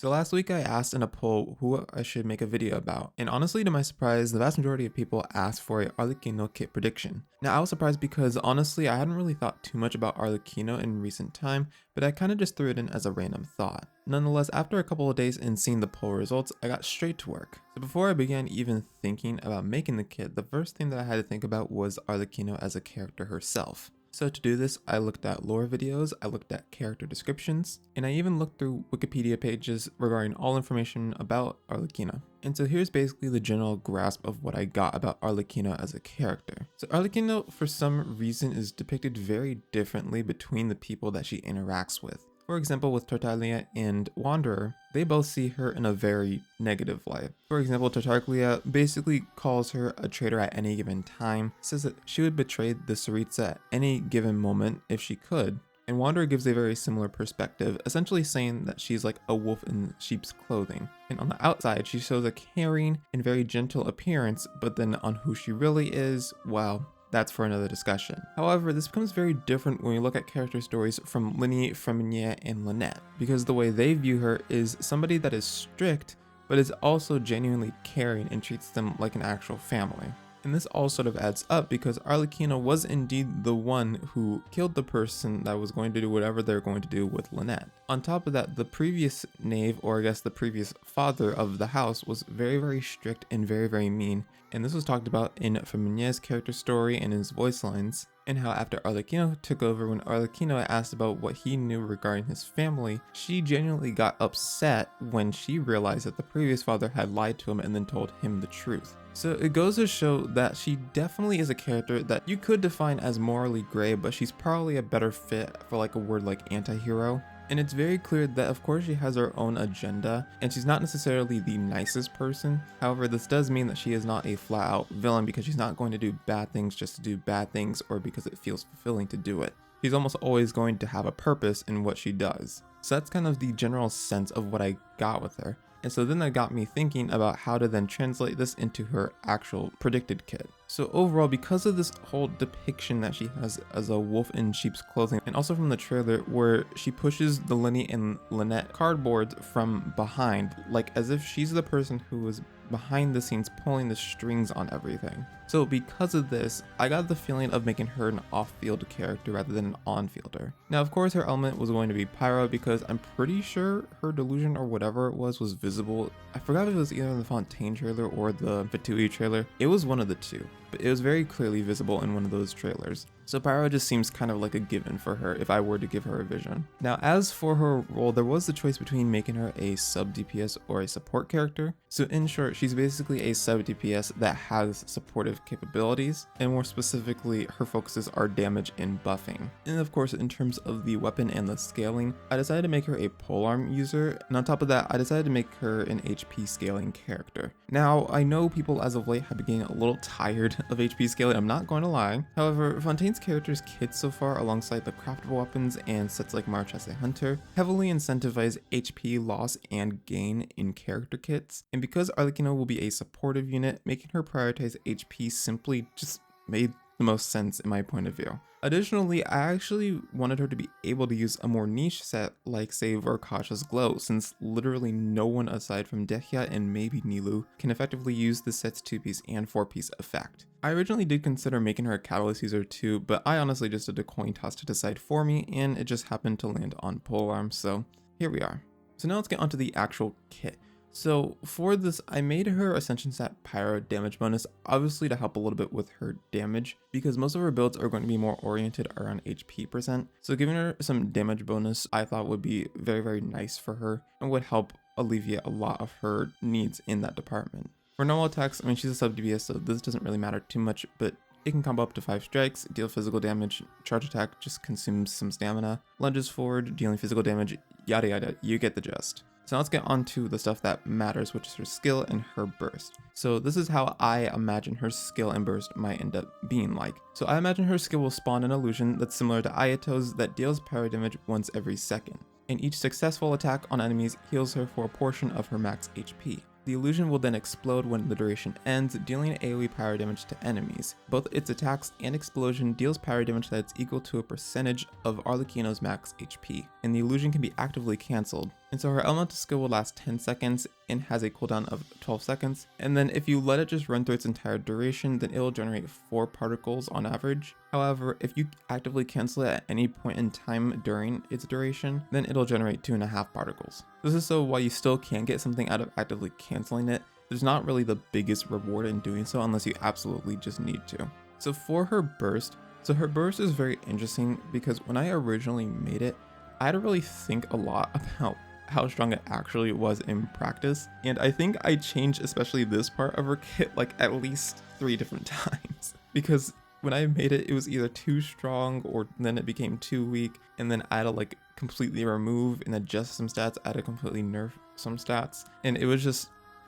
So last week I asked in a poll who I should make a video about, and honestly to my surprise, the vast majority of people asked for a Arlecchino kit prediction. Now I was surprised because honestly I hadn't really thought too much about Arlecchino in recent time, but I kinda just threw it in as a random thought. Nonetheless, after a couple of days and seeing the poll results, I got straight to work. So before I began even thinking about making the kit, the first thing that I had to think about was Arlecchino as a character herself. So to do this, I looked at lore videos, I looked at character descriptions, and I even looked through Wikipedia pages regarding all information about Arlecchino. And so here's basically the general grasp of what I got about Arlecchino as a character. So Arlecchino, for some reason, is depicted very differently between the people that she interacts with. For example, with Tartaglia and Wanderer, they both see her in a very negative light. For example, Tartaglia basically calls her a traitor at any given time, says that she would betray the Tsaritsa at any given moment if she could, and Wanderer gives a very similar perspective, essentially saying that she's like a wolf in sheep's clothing. And on the outside, she shows a caring and very gentle appearance, but then on who she really is, well, that's for another discussion. However, this becomes very different when we look at character stories from Linny, Freminet, and Lynette, because the way they view her is somebody that is strict, but is also genuinely caring and treats them like an actual family. And this all sort of adds up because Arlecchino was indeed the one who killed the person that was going to do whatever they're going to do with Lynette. On top of that, the previous knave, or I guess the previous father of the house, was very strict and very mean. And this was talked about in Feminet's character story and his voice lines, and how after Arlecchino took over, when Arlecchino asked about what he knew regarding his family, she genuinely got upset when she realized that the previous father had lied to him and then told him the truth. So it goes to show that she definitely is a character that you could define as morally gray, but she's probably a better fit for like a word like anti-hero. And it's very clear that of course she has her own agenda, and she's not necessarily the nicest person. However, this does mean that she is not a flat out villain because she's not going to do bad things just to do bad things or because it feels fulfilling to do it. She's almost always going to have a purpose in what she does. So that's kind of the general sense of what I got with her. And so then that got me thinking about how to then translate this into her actual predicted kit. So overall, because of this whole depiction that she has as a wolf in sheep's clothing, and also from the trailer where she pushes the Linny and Lynette cardboards from behind, like as if she's the person who was behind the scenes pulling the strings on everything. So because of this, I got the feeling of making her an off-field character rather than an on-fielder. Now of course her element was going to be pyro because I'm pretty sure her delusion or whatever it was visible. I forgot if it was either in the Fontaine trailer or the Fatui trailer. It was one of the two, but it was very clearly visible in one of those trailers. So pyro just seems kind of like a given for her if I were to give her a vision. Now as for her role, there was the choice between making her a sub DPS or a support character. So in short, she's basically a sub DPS that has supportive capabilities, and more specifically her focuses are damage and buffing. And of course in terms of the weapon and the scaling, I decided to make her a polearm user, and on top of that I decided to make her an HP scaling character. Now I know people as of late have been getting a little tired of HP scaling, I'm not going to lie. However, Fontaine's character's kits so far, alongside the craftable weapons and sets like March as a Hunter, heavily incentivize HP loss and gain in character kits, and because Arlecchino will be a supportive unit, making her prioritize HP simply just made the most sense in my point of view. Additionally, I actually wanted her to be able to use a more niche set like say Vorkasha's Glow, since literally no one aside from Dehya and maybe Nilou can effectively use the set's 2-piece and 4-piece effect. I originally did consider making her a catalyst user too, but I honestly just did a coin toss to decide for me, and it just happened to land on polearm, so here we are. So now let's get onto the actual kit. So for this, I made her Ascension Stat Pyro damage bonus, obviously to help a little bit with her damage, because most of her builds are going to be more oriented around HP percent. So giving her some damage bonus I thought would be very nice for her and would help alleviate a lot of her needs in that department. For normal attacks, I mean she's a sub DPS, so this doesn't really matter too much, but it can combo up to 5 strikes, deal physical damage, charge attack just consumes some stamina, lunges forward, dealing physical damage, yada, you get the gist. So now let's get on to the stuff that matters, which is her skill and her burst. So this is how I imagine her skill and burst might end up being like. So I imagine her skill will spawn an illusion that's similar to Ayato's that deals pyro damage once every second, and each successful attack on enemies heals her for a portion of her max HP. The The illusion will then explode when the duration ends, dealing AoE power damage to enemies. Both its attacks and explosion deals power damage that's equal to a percentage of Arlecchino's max HP, and the illusion can be actively cancelled. And so her elemental skill will last 10 seconds and has a cooldown of 12 seconds. And then if you let it just run through its entire duration, then it will generate 4 particles on average. However, if you actively cancel it at any point in time during its duration, then it'll generate 2.5 particles. This is so while you still can get something out of actively canceling it, there's not really the biggest reward in doing so unless you absolutely just need to. So for her burst, her burst is very interesting because when I originally made it, I had to really think a lot about how strong it actually was in practice, and I think I changed especially this part of her kit like at least 3 different times, because when I made it, it was either too strong or then it became too weak, and then I had to like completely remove and adjust some stats, I had to completely nerf some stats, and it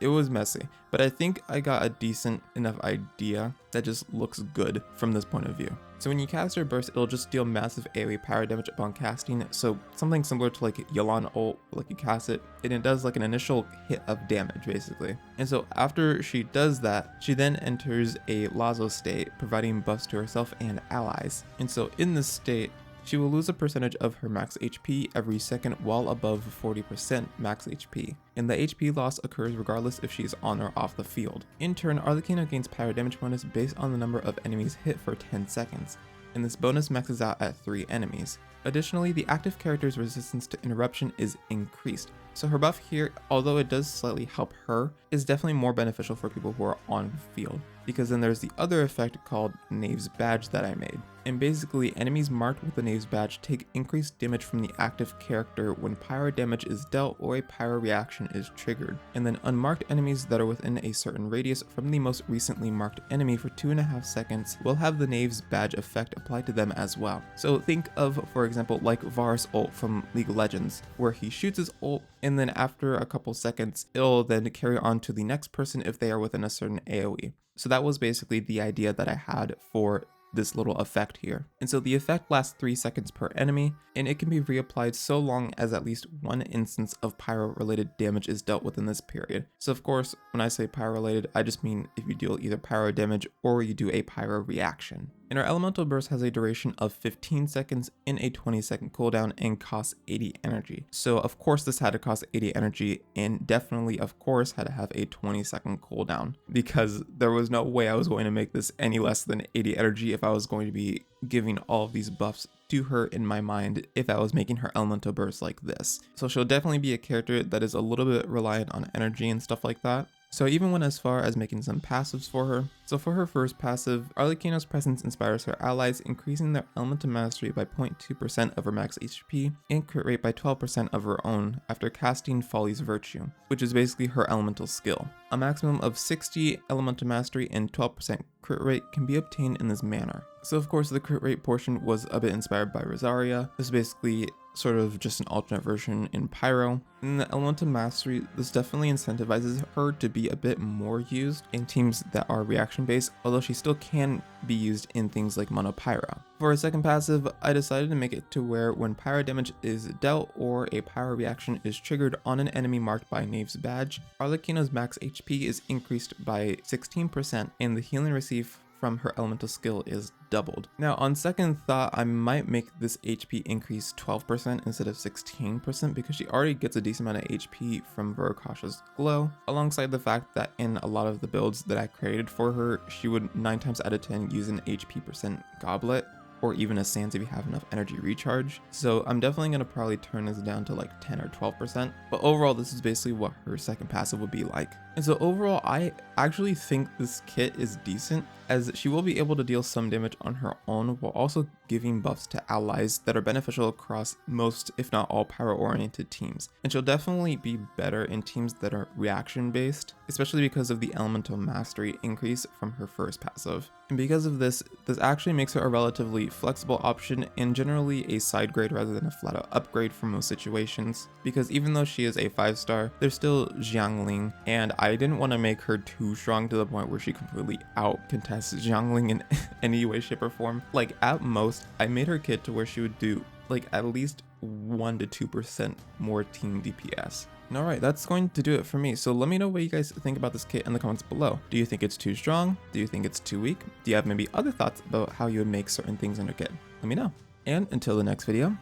was messy, but I think I got a decent enough idea that just looks good from this point of view. So when you cast her burst, it'll just deal massive AoE power damage upon casting, so something similar to like Yelan ult, like you cast it, and it does like an initial hit of damage basically. And so after she does that, she then enters a Lazo state, providing buffs to herself and allies. And so in this state, she will lose a percentage of her max HP every second while above 40% max HP, and the HP loss occurs regardless if she's on or off the field. In turn, Arlecchino gains power damage bonus based on the number of enemies hit for 10 seconds, and this bonus maxes out at 3 enemies. Additionally, the active character's resistance to interruption is increased, so her buff here, although it does slightly help her, is definitely more beneficial for people who are on field, because then there's the other effect called Knave's Badge that I made. And basically, enemies marked with the Knave's Badge take increased damage from the active character when pyro damage is dealt or a pyro reaction is triggered, and then unmarked enemies that are within a certain radius from the most recently marked enemy for 2.5 seconds will have the Knave's Badge effect applied to them as well. So think of, for example, like Varus ult from League of Legends, where he shoots his ult, and then after a couple seconds, it'll then carry on to the next person if they are within a certain AoE. So that was basically the idea that I had for this little effect here. And so the effect lasts 3 seconds per enemy, and it can be reapplied so long as at least 1 instance of pyro related damage is dealt within this period. So of course, when I say pyro related, I just mean if you deal either pyro damage or you do a pyro reaction. And our elemental burst has a duration of 15 seconds in a 20-second cooldown and costs 80 energy. So of course this had to cost 80 energy, and definitely of course had to have a 20-second cooldown, because there was no way I was going to make this any less than 80 energy if I was going to be giving all of these buffs to her in my mind if I was making her elemental burst like this. So she'll definitely be a character that is a little bit reliant on energy and stuff like that. So I even went as far as making some passives for her. So for her first passive, Arlecchino's presence inspires her allies, increasing their elemental mastery by 0.2% of her max HP and crit rate by 12% of her own after casting Folly's Virtue, which is basically her elemental skill. A maximum of 60 elemental mastery and 12% crit rate can be obtained in this manner. So of course the crit rate portion was a bit inspired by Rosaria. This is basically sort of just an alternate version in Pyro. In the elemental mastery, this definitely incentivizes her to be a bit more used in teams that are reaction based, although she still can be used in things like Mono Pyro. For a second passive, I decided to make it to where when pyro damage is dealt or a pyro reaction is triggered on an enemy marked by Knave's Badge, Arlecchino's max HP is increased by 16% and the healing received from her elemental skill is doubled. Now on second thought, I might make this HP increase 12% instead of 16% because she already gets a decent amount of HP from Veracash's Glow, alongside the fact that in a lot of the builds that I created for her, she would 9 times out of 10 use an HP percent goblet, or even a Sans if you have enough energy recharge. So I'm definitely going to probably turn this down to like 10 or 12%. But overall, this is basically what her second passive would be like. And so overall, I actually think this kit is decent, as she will be able to deal some damage on her own while also giving buffs to allies that are beneficial across most, if not all, pyro-oriented teams. And she'll definitely be better in teams that are reaction-based, especially because of the elemental mastery increase from her first passive. And because of this, this actually makes her a relatively flexible option and generally a side grade rather than a flat-out upgrade for most situations, because even though she is a 5-star, there's still Xiangling, and I didn't want to make her too strong to the point where she completely out-contests Xiangling in any way, shape, or form. Like, at most, I made her kit to where she would do like at least 1 to 2% more team DPS. Alright, that's going to do it for me. So let me know what you guys think about this kit in the comments below. Do you think it's too strong? Do you think it's too weak? Do you have maybe other thoughts about how you would make certain things in your kit? Let me know. And until the next video,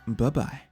bye bye.